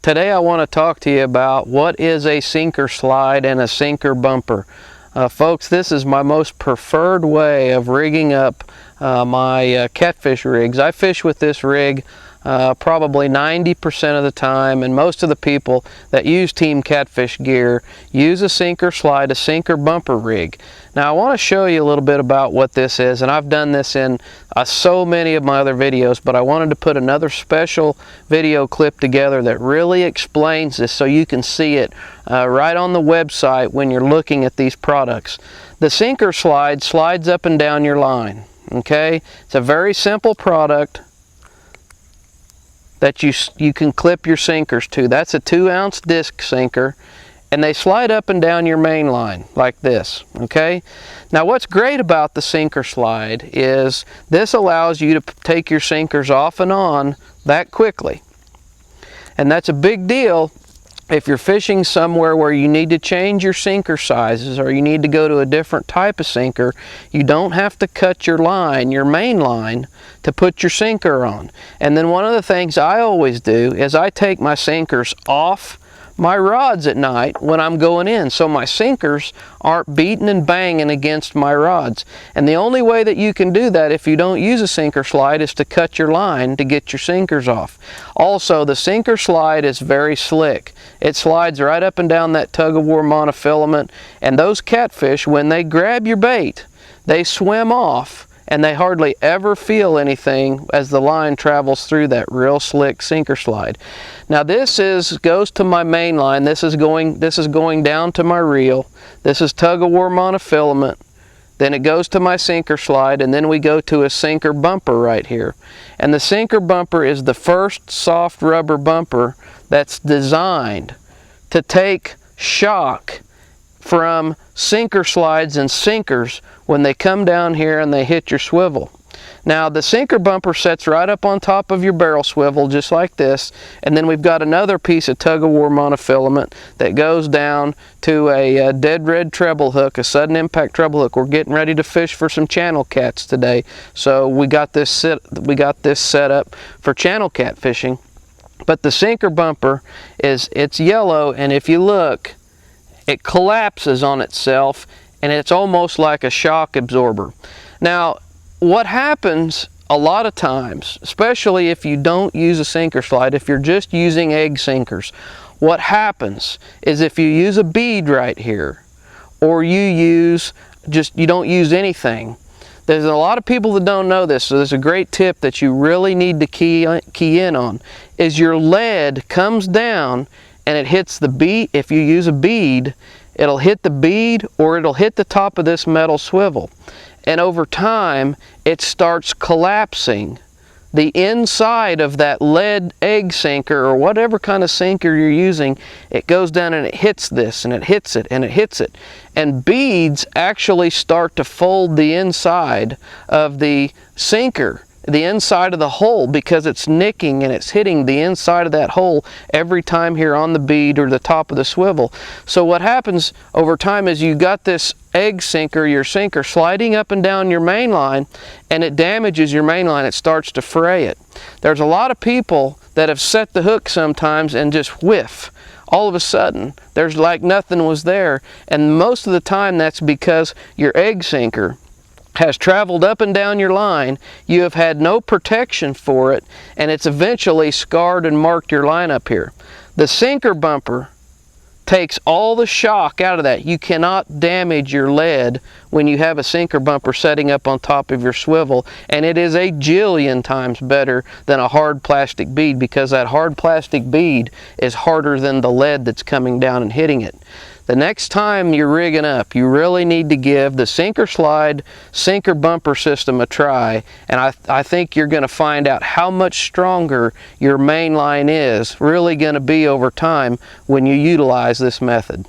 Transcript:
Today I want to talk to you about what is a sinker slide and a sinker bumper. Folks, this is my most preferred way of rigging up my catfish rigs. I fish with this rig probably 90% of the time, and most of the people that use Team Catfish gear use a sinker slide, a sinker bumper rig. Now I want to show you a little bit about what this is, and I've done this in so many of my other videos, but I wanted to put another special video clip together that really explains this so you can see it right on the website when you're looking at these products. The sinker slide slides up and down your line. Okay, it's a very simple product that you can clip your sinkers to. That's a 2-ounce disc sinker, and they slide up and down your main line like this. Okay, now what's great about the sinker slide is this allows you to take your sinkers off and on that quickly, and that's a big deal if you're fishing somewhere where you need to change your sinker sizes or you need to go to a different type of sinker. You don't have to cut your line, your main line, to put your sinker on. And then one of the things I always do is I take my sinkers off my rods at night when I'm going in, so my sinkers aren't beating and banging against my rods. And the only way that you can do that if you don't use a sinker slide is to cut your line to get your sinkers off. Also, the sinker slide is very slick. It slides right up and down that tug-of-war monofilament, and those catfish, when they grab your bait, they swim off and they hardly ever feel anything as the line travels through that real slick sinker slide. Now this goes to my main line. This is going down to my reel. This is tug-of-war monofilament. Then it goes to my sinker slide, and then we go to a sinker bumper right here. And the sinker bumper is the first soft rubber bumper that's designed to take shock from sinker slides and sinkers when they come down here and they hit your swivel. Now the sinker bumper sets right up on top of your barrel swivel just like this, and then we've got another piece of tug-of-war monofilament that goes down to a dead red treble hook, a sudden impact treble hook. We're getting ready to fish for some channel cats today, so we got this set up for channel cat fishing. But the sinker bumper it's yellow, and if you look, it collapses on itself, and it's almost like a shock absorber. Now, what happens a lot of times, especially if you don't use a sinker slide, if you're just using egg sinkers, what happens is if you use a bead right here, or you don't use anything. There's a lot of people that don't know this, so there's a great tip that you really need to key in on, is your lead comes down and it hits the bead. If you use a bead, it'll hit the bead or it'll hit the top of this metal swivel. And over time, it starts collapsing. The inside of that lead egg sinker or whatever kind of sinker you're using, it goes down and it hits this and it hits it and it hits it. And beads actually start to fold the inside of the sinker, the inside of the hole, because it's nicking and it's hitting the inside of that hole every time here on the bead or the top of the swivel. So what happens over time is you got this egg sinker, your sinker, sliding up and down your main line, and it damages your main line. It starts to fray it. There's a lot of people that have set the hook sometimes and just whiff. All of a sudden, there's like nothing was there, and most of the time that's because your egg sinker has traveled up and down your line, you have had no protection for it, and it's eventually scarred and marked your line up here. The sinker bumper takes all the shock out of that. You cannot damage your lead when you have a sinker bumper setting up on top of your swivel, and it is a jillion times better than a hard plastic bead, because that hard plastic bead is harder than the lead that's coming down and hitting it. The next time you're rigging up, you really need to give the sinker slide, sinker bumper system a try, and I think you're going to find out how much stronger your main line is really going to be over time when you utilize this method.